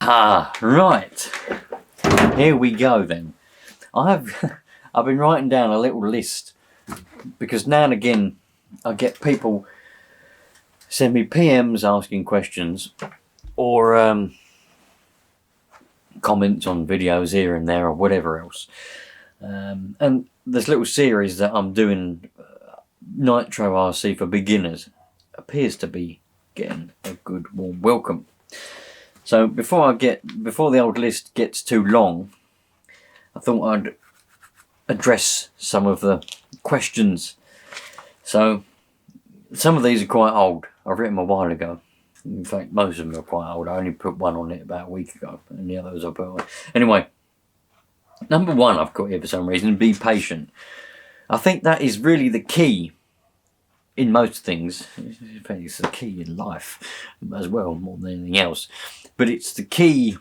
Right. Here we go then. I've been writing down a little list because now and again I get people send me PMs asking questions or comments on videos here and there or whatever else. And this little series that I'm doing, Nitro RC for beginners, appears to be getting a good warm welcome. So before the old list gets too long, I thought I'd address some of the questions. So some of these are quite old. I've written them a while ago. In fact, most of them are quite old. I only put one on it about a week ago, and the others I put on. Anyway, number one I've got here for some reason: be patient. I think that is really the key in most things. In fact, it's the key in life as well, more than anything else. But it's the key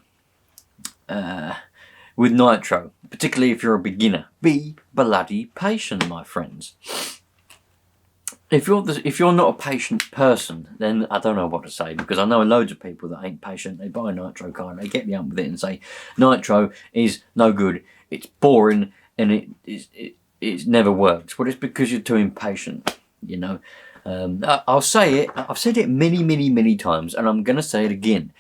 with Nitro, particularly if you're a beginner. Be bloody patient, my friends. If you're not a patient person, then I don't know what to say, because I know loads of people that ain't patient. They buy a Nitro car and they get me up with it and say Nitro is no good, it's boring, and it never works. Well, it's because you're too impatient, you know. I'll say it. I've said it many times, and I'm going to say it again.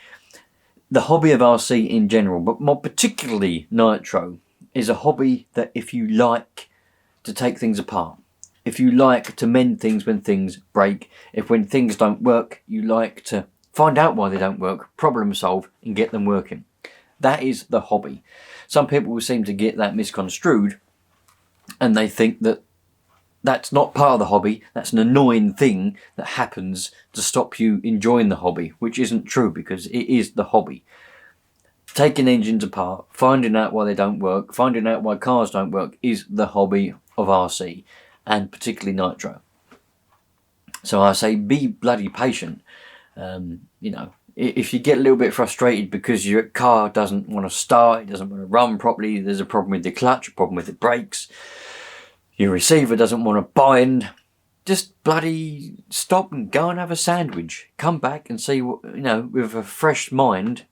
The hobby of RC in general, but more particularly Nitro, is a hobby that if you like to take things apart, if you like to mend things when things break, if when things don't work, you like to find out why they don't work, problem solve, and get them working. That is the hobby. Some people will seem to get that misconstrued, and they think that that's not part of the hobby, that's an annoying thing that happens to stop you enjoying the hobby, which isn't true, because it is the hobby. Taking engines apart, finding out why they don't work, finding out why cars don't work is the hobby of RC, and particularly Nitro. So I say be bloody patient. You know, if you get a little bit frustrated because your car doesn't want to start, it doesn't want to run properly, there's a problem with the clutch, a problem with the brakes, your receiver doesn't want to bind, just bloody stop and go and have a sandwich. Come back and see what, you know, with a fresh mind,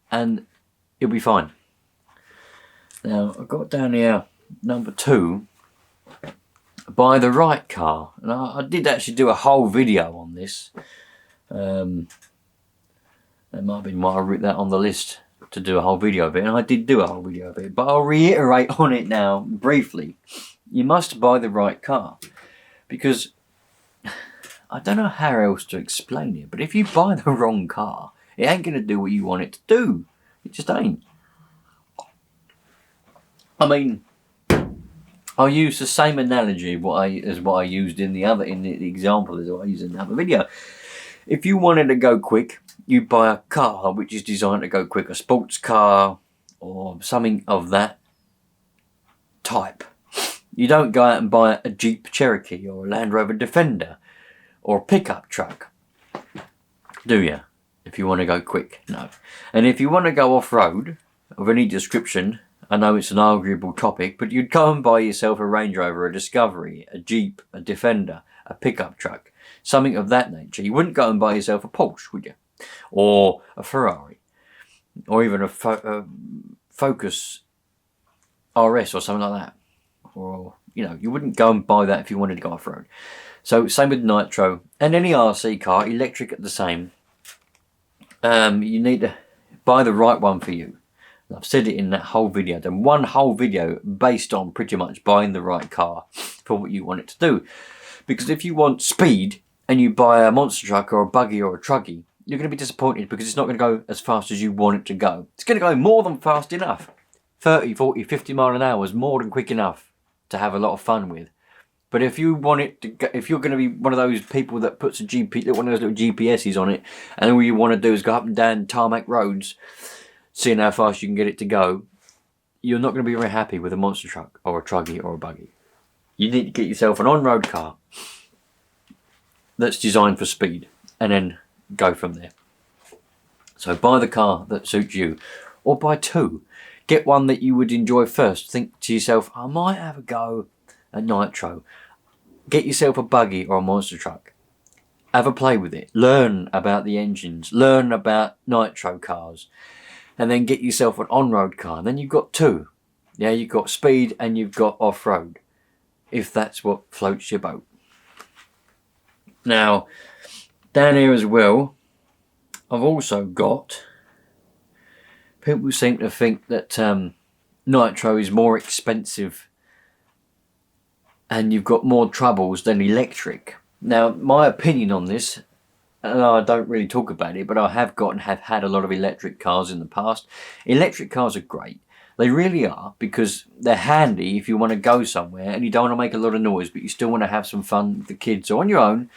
and you'll be fine. Now, I've got down here number 2, buy the right car. And I did actually do a whole video on this. That might have been why I wrote that on the list, to do a whole video of it, and I did do a whole video of it, but I'll reiterate on it now briefly. You must buy the right car, because I don't know how else to explain it, but if you buy the wrong car, it ain't going to do what you want it to do. It just ain't. I mean, I'll use the same analogy as what I used in the example as what I used in the other video. If you wanted to go quick, you buy a car which is designed to go quick, a sports car or something of that type. You don't go out and buy a Jeep Cherokee or a Land Rover Defender or a pickup truck, do you? If you want to go quick, no. And if you want to go off-road of any description, I know it's an arguable topic, but you'd go and buy yourself a Range Rover, a Discovery, a Jeep, a Defender, a pickup truck, something of that nature. You wouldn't go and buy yourself a Porsche, would you? Or a Ferrari, or even a Focus RS or something like that. Or, you know, you wouldn't go and buy that if you wanted to go off-road. So same with Nitro and any RC car, electric at the same. You need to buy the right one for you. I've said it in that whole video. I've done one whole video based on pretty much buying the right car for what you want it to do. Because if you want speed and you buy a monster truck or a buggy or a truggy, you're going to be disappointed because it's not going to go as fast as you want it to go. It's going to go more than fast enough. 30, 40, 50 mile an hour is more than quick enough to have a lot of fun with. But if you want it to go, if you're going to be one of those people that puts one of those little GPSs on it, and all you want to do is go up and down tarmac roads, seeing how fast you can get it to go, you're not going to be very happy with a monster truck or a truggy or a buggy. You need to get yourself an on-road car that's designed for speed, and then go from there. So buy the car that suits you, or buy 2. Get one that you would enjoy first. Think to yourself, I might have a go at Nitro. Get yourself a buggy or a monster truck. have a play with it, learn about the engines, learn about nitro cars, and then get yourself an on-road car. And then you've got two. Yeah, you've got speed and you've got off-road, if that's what floats your boat. Now, down here as well, I've also got, people seem to think that nitro is more expensive and you've got more troubles than electric. Now, my opinion on this, and I don't really talk about it, but I have got and have had a lot of electric cars in the past. Electric cars are great. They really are, because they're handy if you want to go somewhere and you don't want to make a lot of noise, but you still want to have some fun with the kids or on your own.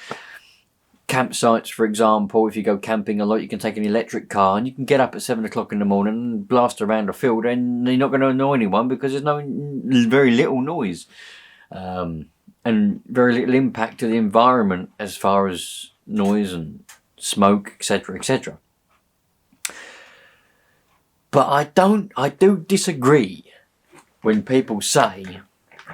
Campsites, for example, if you go camping a lot, you can take an electric car and you can get up at 7 o'clock in the morning and blast around a field, and you're not going to annoy anyone because there's very little noise and very little impact to the environment as far as noise and smoke, etc., etc. But I do disagree when people say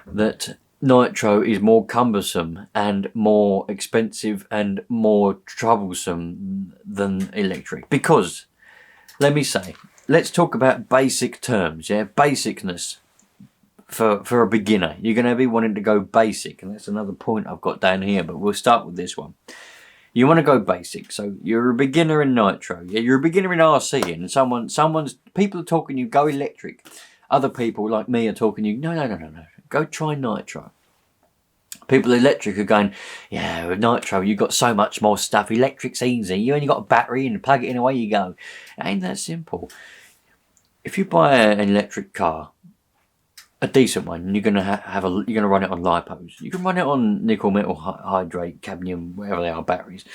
that nitro is more cumbersome and more expensive and more troublesome than electric. Because, let me say, let's talk about basic terms, yeah? Basicness for a beginner. You're going to be wanting to go basic, and that's another point I've got down here, but we'll start with this one. You want to go basic, so you're a beginner in nitro, yeah? You're a beginner in RC, and people are talking you, go electric. Other people like me are talking you, no, go try nitro. People electric are going, yeah, with nitro you've got so much more stuff. Electric's easy. You only got a battery and plug it in, away you go. It ain't that simple. If you buy an electric car, a decent one, you're gonna you're gonna run it on lipos. You can run it on nickel, metal hydrate, cadmium, whatever they are, batteries.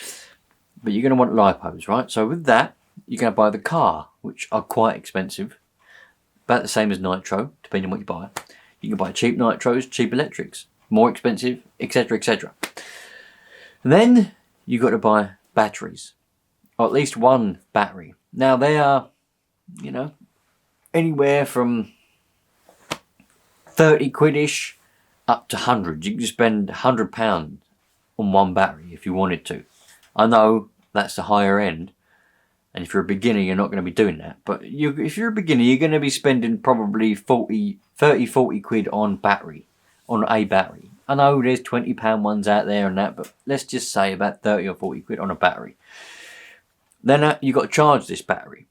But you're gonna want lipos, right? So with that, you're gonna buy the car, which are quite expensive, about the same as nitro, depending on what you buy. You can buy cheap nitros, cheap electrics, more expensive, etc., etc. And then you got to buy batteries, or at least one battery. Now they are, anywhere from 30 quid-ish up to 100. You can spend £100 on one battery if you wanted to. I know that's the higher end, and if you're a beginner you're not going to be doing that, but if you're a beginner you're going to be spending probably 40 quid on a battery. I know there's £20 ones out there and that, but let's just say about 30 or 40 quid on a battery. Then you've got to charge this battery,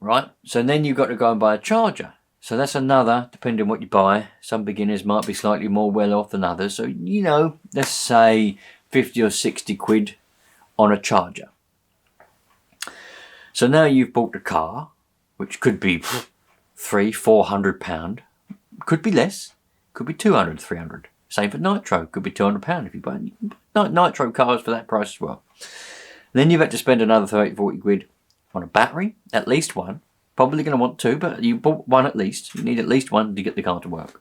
right? So then you've got to go and buy a charger. So that's another, depending on what you buy. Some beginners might be slightly more well off than others. So, let's say 50 or 60 quid on a charger. So now you've bought a car, which could be £300-400. Could be less. Could be 200, 300. Same for nitro. Could be £200 if you buy nitro cars for that price as well. Then you've had to spend another 30-40 quid on a battery, at least one. Probably going to want two, but you bought one at least. You need at least one to get the car to work.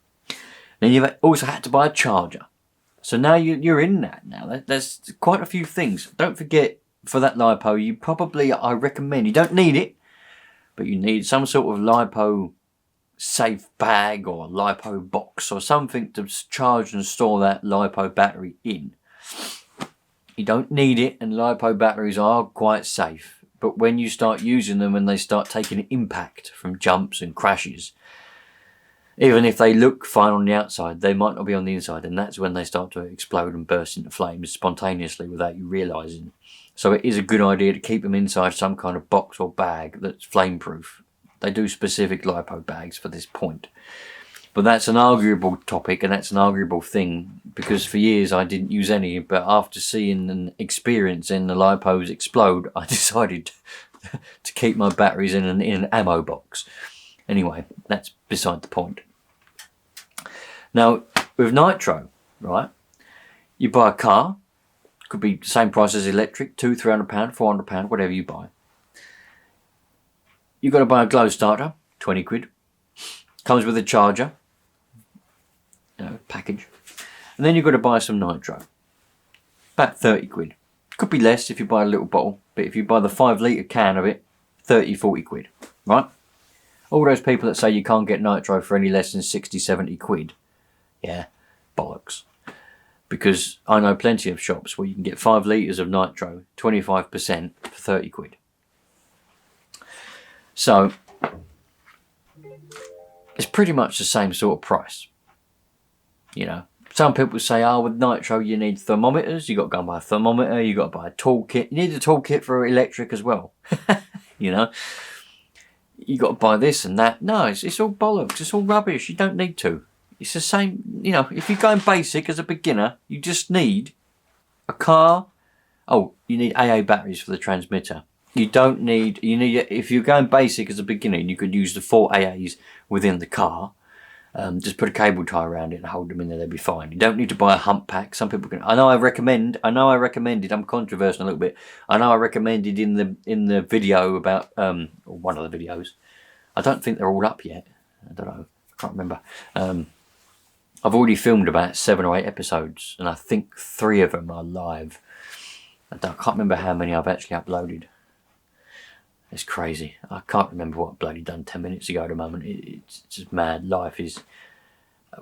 Then you've also had to buy a charger. So now you're in that now. There's quite a few things. Don't forget, for that LiPo, I recommend, you don't need it, but you need some sort of LiPo safe bag or LiPo box or something to charge and store that LiPo battery in. You don't need it, and LiPo batteries are quite safe. But when you start using them and they start taking impact from jumps and crashes, even if they look fine on the outside, they might not be on the inside, and that's when they start to explode and burst into flames spontaneously without you realising. So it is a good idea to keep them inside some kind of box or bag that's flame-proof. They do specific LiPo bags for this point. But that's an arguable topic, and that's an arguable thing, because for years I didn't use any, but after seeing and experiencing the LiPos explode, I decided to keep my batteries in an ammo box. Anyway, that's beside the point. Now, with nitro, right, you buy a car, could be the same price as electric, £200, £300, £400, whatever you buy. You've got to buy a glow starter, 20 quid. Comes with a charger, package. And then you've got to buy some nitro. About 30 quid. Could be less if you buy a little bottle, but if you buy the 5 litre can of it, 30-40 quid, right? All those people that say you can't get nitro for any less than 60-70 quid, yeah, bollocks. because I know plenty of shops where you can get 5 litres of nitro, 25% for 30 quid. So it's pretty much the same sort of price. You know, some people say, oh, with nitro you need thermometers, you got to go and buy a thermometer, you got to buy a toolkit. You need a toolkit for electric as well. You know, you got to buy this and that. No, it's all bollocks, it's all rubbish. You don't need to. It's the same, you know, if you're going basic as a beginner, you just need a car. Oh, you need AA batteries for the transmitter. You don't need, if you're going basic as a beginner, you could use the 4 AAs within the car. Just put a cable tie around it and hold them in there, they'll be fine. You don't need to buy a hump pack. Some people can, I know I recommended, I'm controversial a little bit. I know I recommended in the video about, one of the videos. I don't think they're all up yet. I don't know, I can't remember. I've already filmed about 7 or 8 episodes, and I think 3 of them are live. I can't remember how many I've actually uploaded. It's crazy. I can't remember what I've bloody done 10 minutes ago at the moment. It's just mad. Life is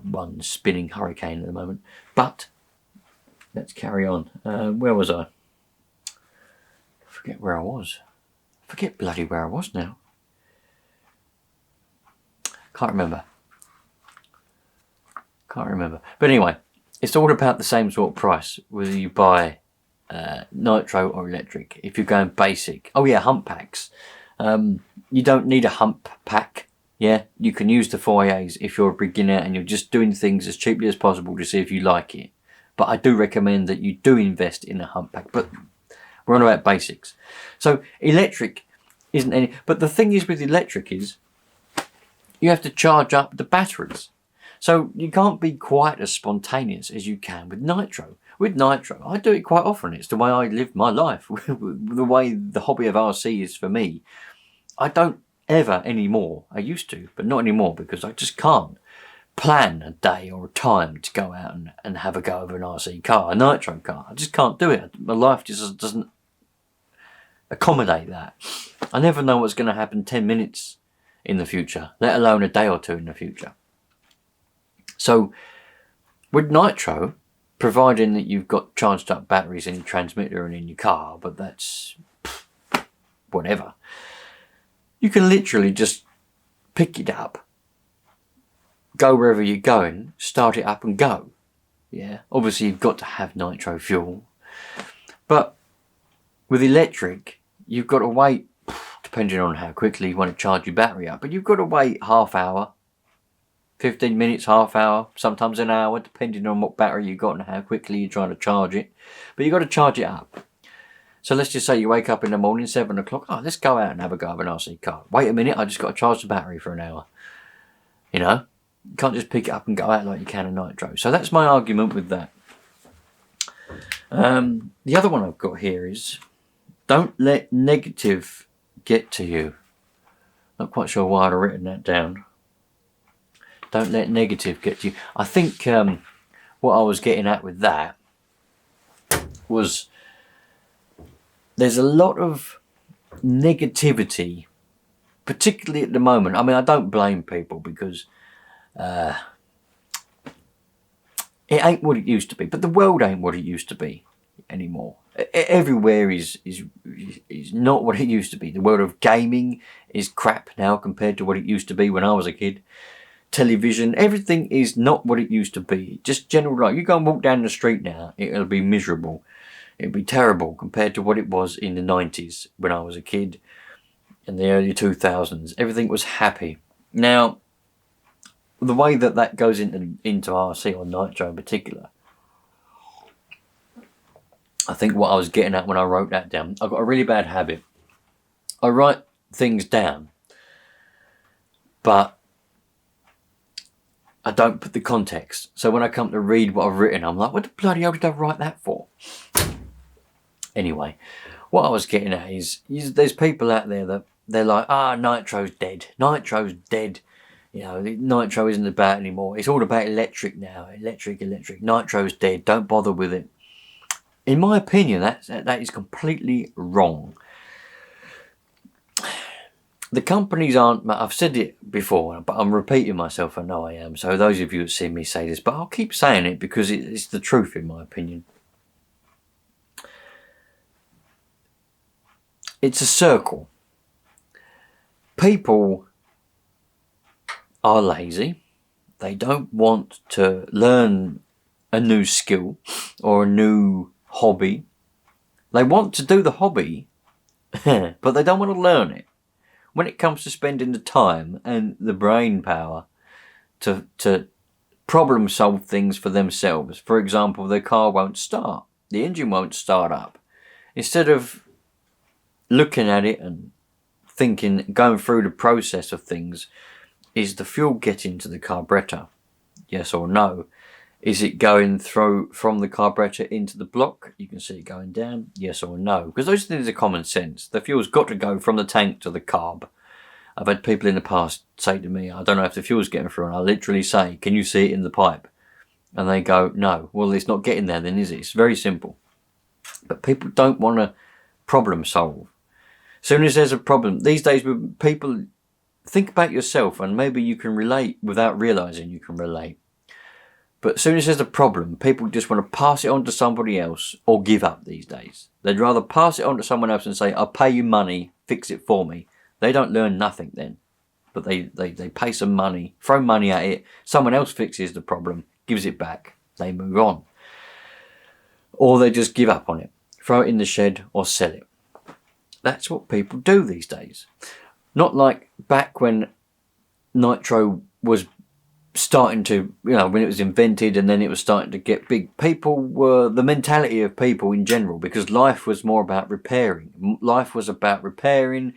one spinning hurricane at the moment. But let's carry on. Where was I? Forget where I was. Forget bloody where I was now. Can't remember. But anyway, it's all about the same sort of price, whether you buy nitro or electric. If you're going basic, oh yeah, hump packs. You don't need a hump pack. Yeah, you can use the 4AAs if you're a beginner and you're just doing things as cheaply as possible to see if you like it. But I do recommend that you do invest in a hump pack. But we're on about basics. So electric isn't any. But the thing is with electric is you have to charge up the batteries. So you can't be quite as spontaneous as you can with nitro. With nitro, I do it quite often. It's the way I live my life. The way the hobby of RC is for me. I don't ever anymore. I used to, but not anymore because I just can't plan a day or a time to go out and have a go of an RC car, a nitro car. I just can't do it. My life just doesn't accommodate that. I never know what's going to happen 10 minutes in the future, let alone a day or two in the future. So with nitro, providing that you've got charged up batteries in your transmitter and in your car, but that's whatever, you can literally just pick it up, go wherever you're going, start it up and go. Yeah, obviously you've got to have nitro fuel, but with electric, you've got to wait, depending on how quickly you want to charge your battery up, but you've got to wait half hour, 15 minutes, half hour, sometimes an hour, depending on what battery you've got and how quickly you're trying to charge it. But you've got to charge it up. So let's just say you wake up in the morning, 7 o'clock. Oh, let's go out and have a go of an RC car. Wait a minute, I just got to charge the battery for an hour. You know, you can't just pick it up and go out like you can in nitro. So that's my argument with that. The other one I've got here is, don't let negative get to you. Not quite sure why I'd have written that down. Don't let negative get to you. I think what I was getting at with that was there's a lot of negativity, particularly at the moment. I mean, I don't blame people because it ain't what it used to be. But the world ain't what it used to be anymore. Everywhere is not what it used to be. The world of gaming is crap now compared to what it used to be when I was a kid. Television, everything is not what it used to be. Just general life. You go and walk down the street now, it'll be miserable. It'll be terrible compared to what it was in the 90s when I was a kid, in the early 2000s. Everything was happy. Now, the way that goes into RC or nitro in particular, I think what I was getting at when I wrote that down, I've got a really bad habit. I write things down, but I don't put the context. So when I come to read what I've written, I'm like, what the bloody hell did I write that for? Anyway, what I was getting at is there's people out there that they're like, nitro's dead. Nitro's dead. You know, nitro isn't about anymore. It's all about electric now. Electric. Nitro's dead. Don't bother with it. In my opinion, that is completely wrong. the companies aren't, I've said it before, but I'm repeating myself, I know I am, so those of you that see me say this, but I'll keep saying it because it's the truth in my opinion. It's a circle. People are lazy. They don't want to learn a new skill or a new hobby. They want to do the hobby, but they don't want to learn it. When it comes to spending the time and the brain power to problem solve things for themselves, for example, their car won't start, the engine won't start up. Instead of looking at it and thinking, going through the process of things, is the fuel getting to the carburetor? Yes or no? Is it going through from the carburetor into the block? You can see it going down. Yes or no? Because those things are common sense. The fuel's got to go from the tank to the carb. I've had people in the past say to me, I don't know if the fuel's getting through. And I literally say, can you see it in the pipe? And they go, no. Well, it's not getting there then, is it? It's very simple. But people don't want to problem solve. As soon as there's a problem, these days with people, think about yourself and maybe you can relate without realising you can relate. But as soon as there's a problem, people just want to pass it on to somebody else or give up these days. They'd rather pass it on to someone else and say, I'll pay you money, fix it for me. They don't learn nothing then. But they pay some money, throw money at it, someone else fixes the problem, gives it back, they move on. Or they just give up on it, throw it in the shed or sell it. That's what people do these days. Not like back when Nitro was starting to, when it was invented and then it was starting to get big. People were, the mentality of people in general, because life was more about repairing. Life was about repairing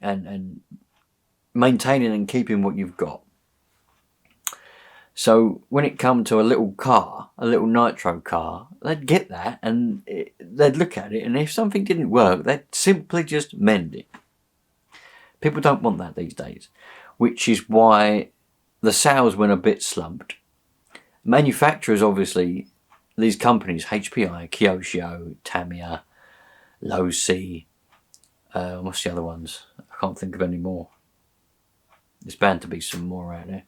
and maintaining and keeping what you've got. So when it come to a little car, a little Nitro car, they'd get that and they'd look at it, and if something didn't work, they'd simply just mend it. People don't want that these days, which is why the sales went a bit slumped. Manufacturers, obviously, these companies, HPI, Kyosho, Tamiya, Low C, what's the other ones? I can't think of any more. There's bound to be some more out there.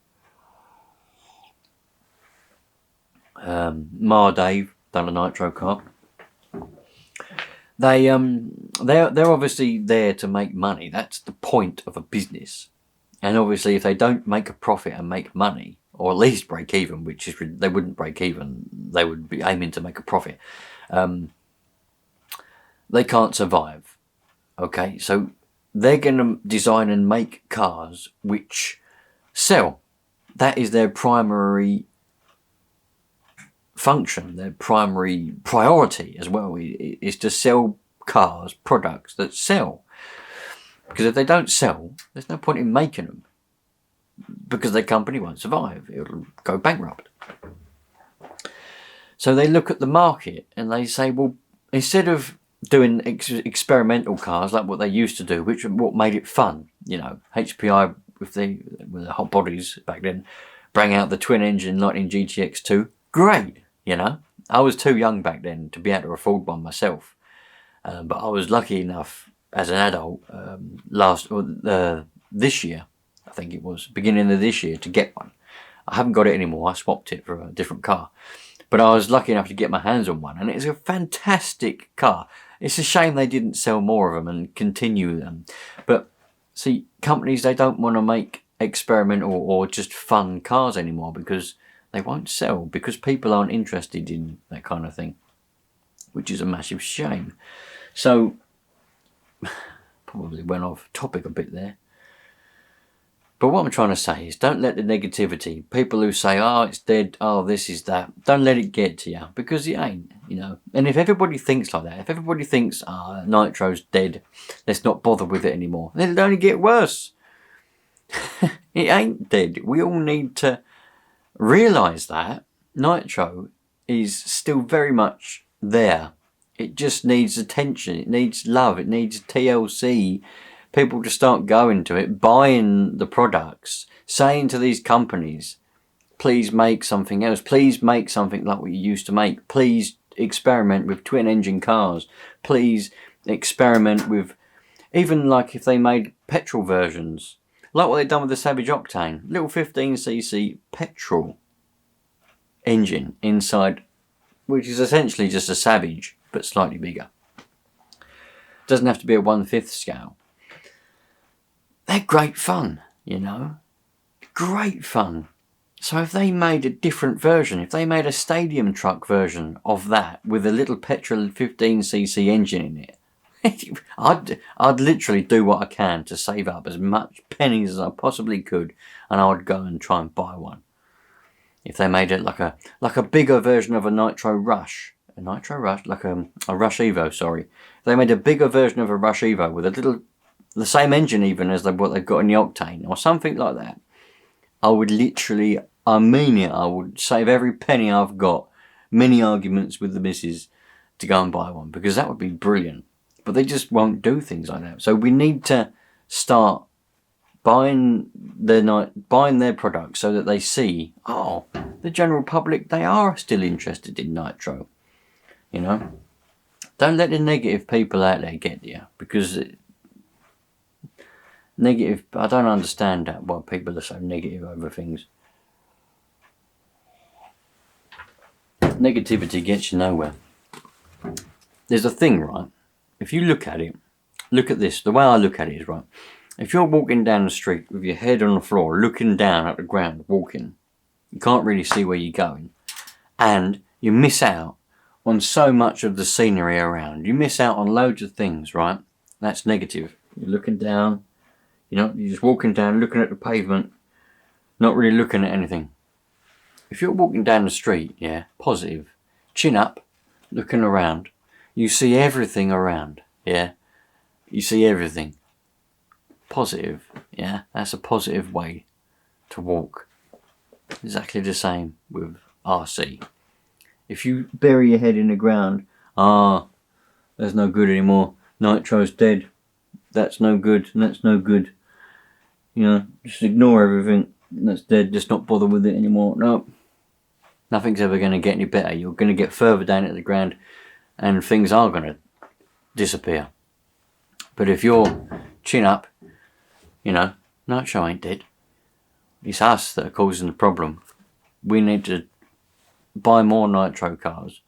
Dave done a Nitro car. They're obviously there to make money. That's the point of a business. And obviously, if they don't make a profit and make money, or at least break even, which is they wouldn't break even, they would be aiming to make a profit. They can't survive. Okay, so they're going to design and make cars which sell. That is their primary function, their primary priority as well, is to sell cars, products that sell. Because if they don't sell, there's no point in making them, because their company won't survive. It'll go bankrupt. So they look at the market and they say, well, instead of doing experimental cars like what they used to do, which what made it fun, HPI with the hot bodies back then, bring out the twin engine Lightning GTX2. Great, I was too young back then to be able to afford one myself, but I was lucky enough as an adult this year, I think it was beginning of this year, to get one. I haven't got it anymore. I swapped it for a different car, but I was lucky enough to get my hands on one, and it's a fantastic car. It's a shame they didn't sell more of them and continue them. But see, companies, they don't want to make experimental or just fun cars anymore because they won't sell, because people aren't interested in that kind of thing, which is a massive shame. So, probably went off topic a bit there. But what I'm trying to say is, don't let the negativity, people who say, oh, it's dead, oh, this is that, don't let it get to you, because it ain't, And if everybody thinks like that, if everybody thinks, Nitro's dead, let's not bother with it anymore, then it'll only get worse. It ain't dead. We all need to realise that Nitro is still very much there. It just needs attention, it needs love, it needs TLC, people to start going to it, buying the products, saying to these companies, please make something else, please make something like what you used to make, please experiment with twin engine cars, please experiment with Even like if they made petrol versions, like what they've done with the Savage Octane, little 15cc petrol engine inside, which is essentially just a Savage but slightly bigger. Doesn't have to be a 1/5 scale. They're great fun, you know. Great fun. So if they made a different version, if they made a stadium truck version of that with a little petrol 15cc engine in it, I'd literally do what I can to save up as much pennies as I possibly could, and I would go and try and buy one. If they made it like a bigger version of a Nitro Rush, like a Rush Evo, sorry. If they made a bigger version of a Rush Evo with the same engine even as what they've got in the Octane or something like that, I would literally, I mean it, I would save every penny I've got, many arguments with the missus, to go and buy one, because that would be brilliant. But they just won't do things like that. So we need to start buying their products so that they see, oh, the general public, they are still interested in Nitro. You know? Don't let the negative people out there get you, because negative, I don't understand that, why people are so negative over things. Negativity gets you nowhere. There's a thing, right? If you look at it, look at this. The way I look at it is, right, if you're walking down the street with your head on the floor, looking down at the ground, walking, you can't really see where you're going, and you miss out on so much of the scenery around. You miss out on loads of things, right? That's negative. You're looking down, you're just walking down, looking at the pavement, not really looking at anything. If you're walking down the street, yeah, positive, chin up, looking around, you see everything around, yeah? You see everything. Positive, yeah? That's a positive way to walk. Exactly the same with RC. If you bury your head in the ground, that's no good anymore. Nitro's dead. That's no good, and that's no good. You know, just ignore everything. That's dead. Just not bother with it anymore. No. Nothing's ever going to get any better. You're going to get further down at the ground, and things are going to disappear. But if you're chin up, Nitro ain't dead. It's us that are causing the problem. We need to buy more Nitro cars.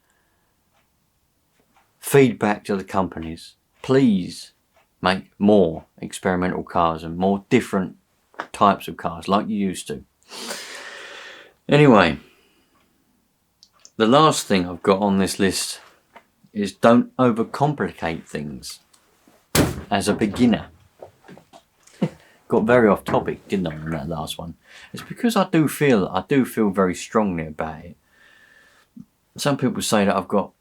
Feedback to the companies. Please make more experimental cars and more different types of cars like you used to. Anyway, the last thing I've got on this list is don't overcomplicate things as a beginner. Got very off topic, didn't I, on that last one? It's because I do feel very strongly about it. Some people say that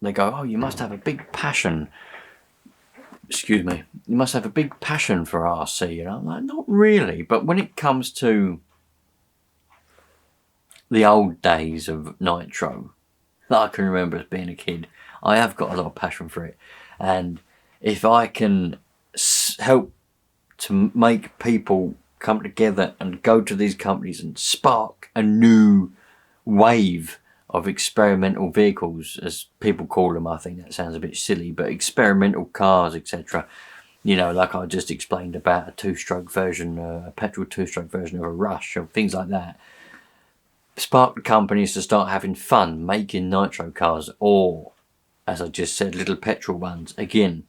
they go, oh, you must have a big passion. Excuse me. You must have a big passion for RC. I'm like, not really. But when it comes to the old days of Nitro, that I can remember as being a kid, I have got a lot of passion for it. And if I can help to make people come together and go to these companies and spark a new wave of experimental vehicles, as people call them, I think that sounds a bit silly, but experimental cars, etc. Like I just explained about a two-stroke version, a petrol two-stroke version of a Rush, or things like that. Spark the companies to start having fun making Nitro cars, or, as I just said, little petrol ones. Again,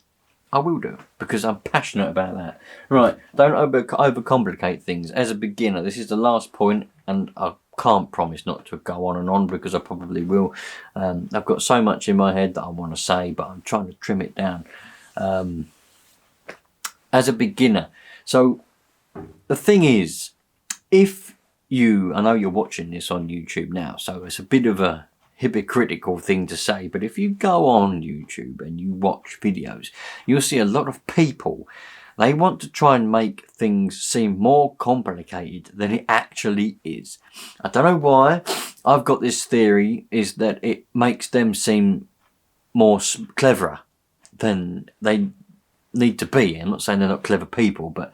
I will do, because I'm passionate about that. Right, don't overcomplicate things. As a beginner, this is the last point, and I can't promise not to go on and on, because I probably will. I've got so much in my head that I want to say, but I'm trying to trim it down. As a beginner, so the thing is, I know you're watching this on YouTube now, so it's a bit of a hypocritical thing to say, but if you go on YouTube and you watch videos, you'll see a lot of people, they want to try and make things seem more complicated than it actually is. I don't know why. I've got this theory, is that it makes them seem more cleverer than they need to be. I'm not saying they're not clever people, but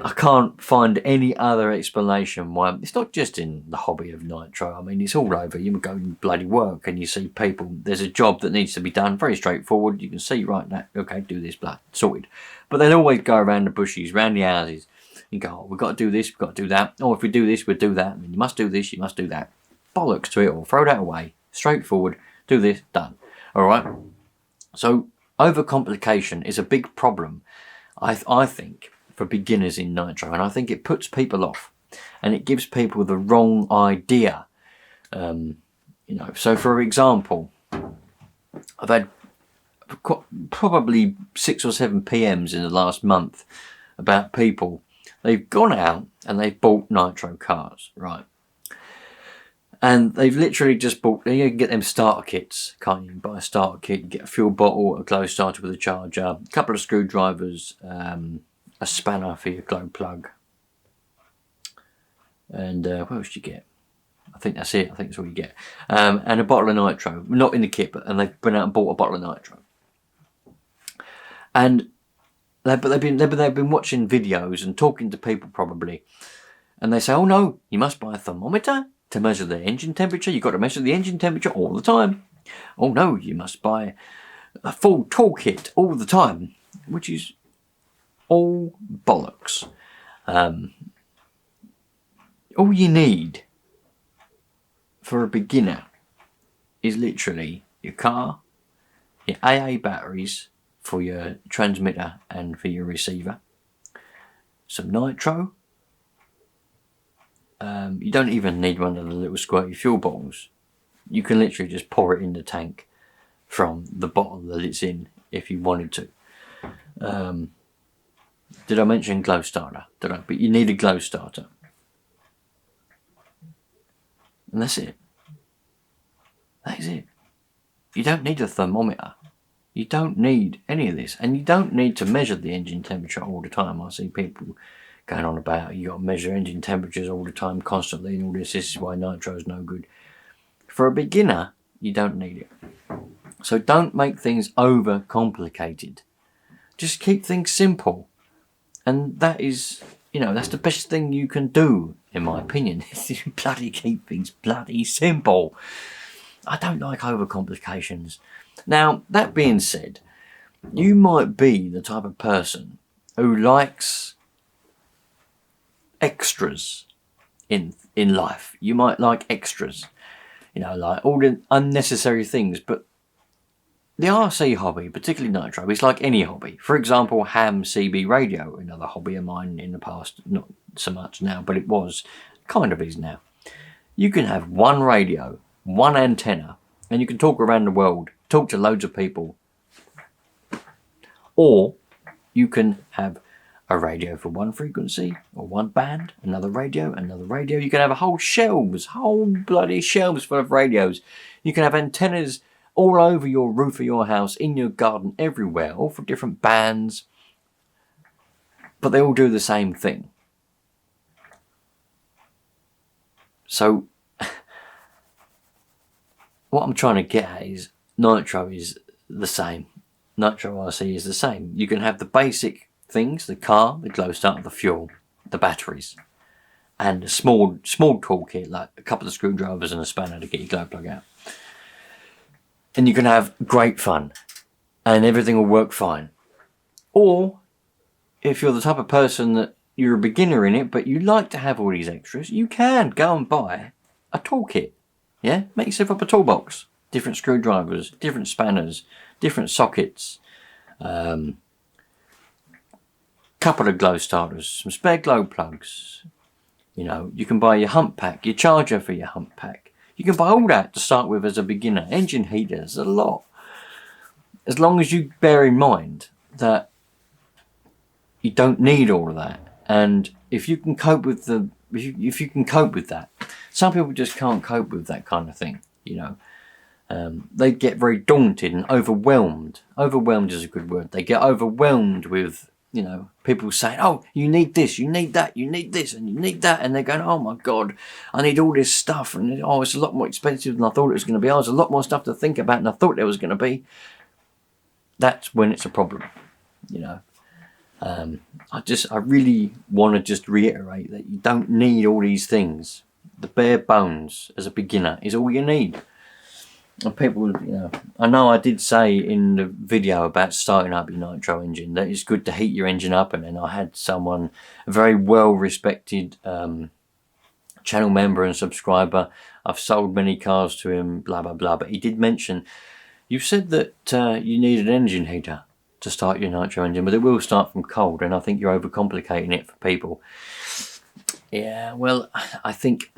I can't find any other explanation why. It's not just in the hobby of Nitro. I mean, it's all over. You go and bloody work and you see people. There's a job that needs to be done. Very straightforward. You can see right now. Okay, do this, blood, sorted. But they'll always go around the bushes, around the houses. You go, oh, we've got to do this, we've got to do that. Oh, if we do this, we'll do that. And you must do this, you must do that. Bollocks to it all. Throw that away. Straightforward. Do this, done. All right. So overcomplication is a big problem, I think, for beginners in Nitro, and I think it puts people off, and it gives people the wrong idea. So for example, I've had probably 6 or 7 PMs in the last month about people. They've gone out and they've bought Nitro cars, right? And they've literally just bought, you can get them starter kits, can't you? Buy a starter kit, you get a fuel bottle, a glow starter with a charger, a couple of screwdrivers, a spanner for your glow plug. And what else do you get? I think that's it. I think that's all you get. And a bottle of Nitro. Not in the kit, and they've been out and bought a bottle of Nitro. And they've been watching videos and talking to people probably. And they say, oh no, you must buy a thermometer to measure the engine temperature. You've got to measure the engine temperature all the time. Oh no, you must buy a full toolkit all the time, which is all bollocks. All you need for a beginner is literally your car, your AA batteries for your transmitter and for your receiver, some Nitro. You don't even need one of the little squirty fuel bottles. You can literally just pour it in the tank from the bottle that it's in if you wanted to. Did I mention glow starter? Did I? But you need a glow starter. And that's it. That is it. You don't need a thermometer. You don't need any of this. And you don't need to measure the engine temperature all the time. I see people going on about you got to measure engine temperatures all the time, constantly, and all this. This is why Nitro is no good. For a beginner, you don't need it. So don't make things over complicated. Just keep things simple. And that is, that's the best thing you can do, in my opinion, is to bloody keep things bloody simple. I don't like overcomplications. Now, that being said, you might be the type of person who likes extras in life. You might like extras, like all the unnecessary things. But the RC hobby, particularly Nitro, is like any hobby. For example, ham CB radio, another hobby of mine in the past, not so much now, but it was, kind of is now. You can have one radio, one antenna, and you can talk around the world, talk to loads of people. Or you can have a radio for one frequency or one band, another radio. You can have whole bloody shelves full of radios. You can have antennas all over your roof of your house, in your garden, everywhere, all for different bands. But they all do the same thing. So, what I'm trying to get at is Nitro is the same. Nitro RC is the same. You can have the basic things, the car, the glow starter, the fuel, the batteries, and a small toolkit like a couple of screwdrivers and a spanner to get your glow plug out. And you can have great fun and everything will work fine. Or if you're the type of person that you're a beginner in it but you like to have all these extras, you can go and buy a toolkit. Yeah, make yourself up a toolbox. Different screwdrivers, different spanners, different sockets, couple of glow starters, some spare glow plugs. You can buy your hump pack, your charger for your hump pack. You can buy all that to start with as a beginner. Engine heaters, a lot. As long as you bear in mind that you don't need all of that. And if you can cope with if you can cope with that. Some people just can't cope with that kind of thing, They get very daunted and overwhelmed. Overwhelmed is a good word. They get overwhelmed with, people saying, oh, you need this, you need that, you need this, and you need that. And they're going, oh my God, I need all this stuff. And it's a lot more expensive than I thought it was going to be. There's a lot more stuff to think about than I thought there was going to be. That's when it's a problem, I really want to just reiterate that you don't need all these things. The bare bones as a beginner is all you need. And people, I know I did say in the video about starting up your Nitro engine that it's good to heat your engine up, and then I had someone, a very well respected channel member and subscriber, I've sold many cars to him, blah blah blah, but he did mention, you said that you need an engine heater to start your Nitro engine, but it will start from cold, and I think you're overcomplicating it for people. Yeah, well, I think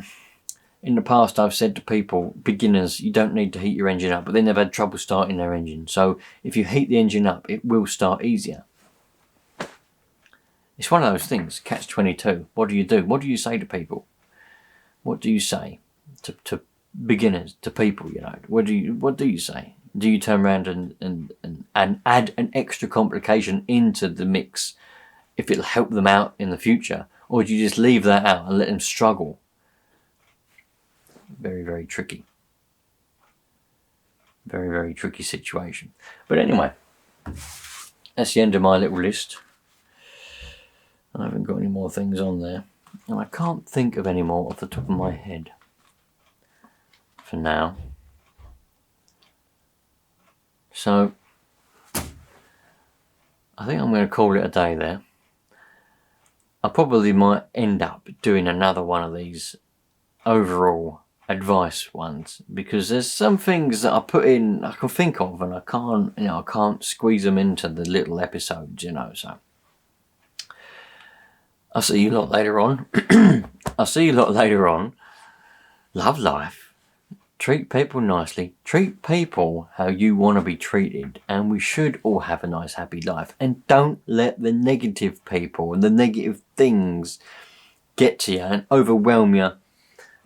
in the past I've said to people, beginners, you don't need to heat your engine up, but then they've had trouble starting their engine. So if you heat the engine up, it will start easier. It's one of those things, catch-22. What do you do? What do you say to people? What do you say to beginners, to people, What do you say? Do you turn around and add an extra complication into the mix if it'll help them out in the future? Or do you just leave that out and let them struggle? Very, very tricky. Very, very tricky situation. But anyway, that's the end of my little list. I haven't got any more things on there. And I can't think of any more off the top of my head for now. So, I think I'm going to call it a day there. I probably might end up doing another one of these overall advice ones, because there's some things that I put in, I can think of, and I can't squeeze them into the little episodes, so I'll see you lot later on. I'll see you lot later on. Love life. Treat people nicely. Treat people how you want to be treated, and we should all have a nice happy life. And don't let the negative people and the negative things get to you and overwhelm you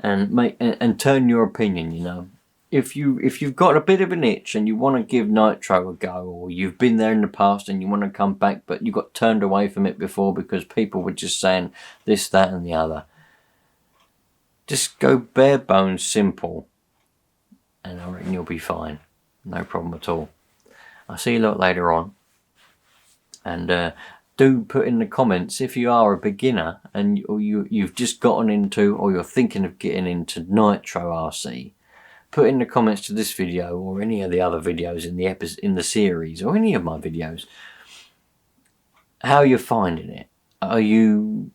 and turn your opinion. If you've got a bit of an itch and you want to give Nitro a go, or you've been there in the past and you want to come back but you got turned away from it before because people were just saying this, that and the other, just go bare bones simple, and I reckon you'll be fine. No problem at all. I'll see you a lot later on, and do put in the comments if you are a beginner and you've just gotten into, or you're thinking of getting into Nitro RC. Put in the comments to this video or any of the other videos in the series, or any of my videos, how you're finding it. Can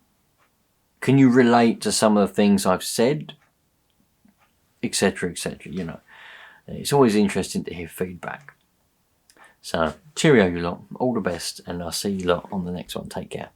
you relate to some of the things I've said, etc, etc. It's always interesting to hear feedback. So cheerio you lot, all the best, and I'll see you lot on the next one. Take care.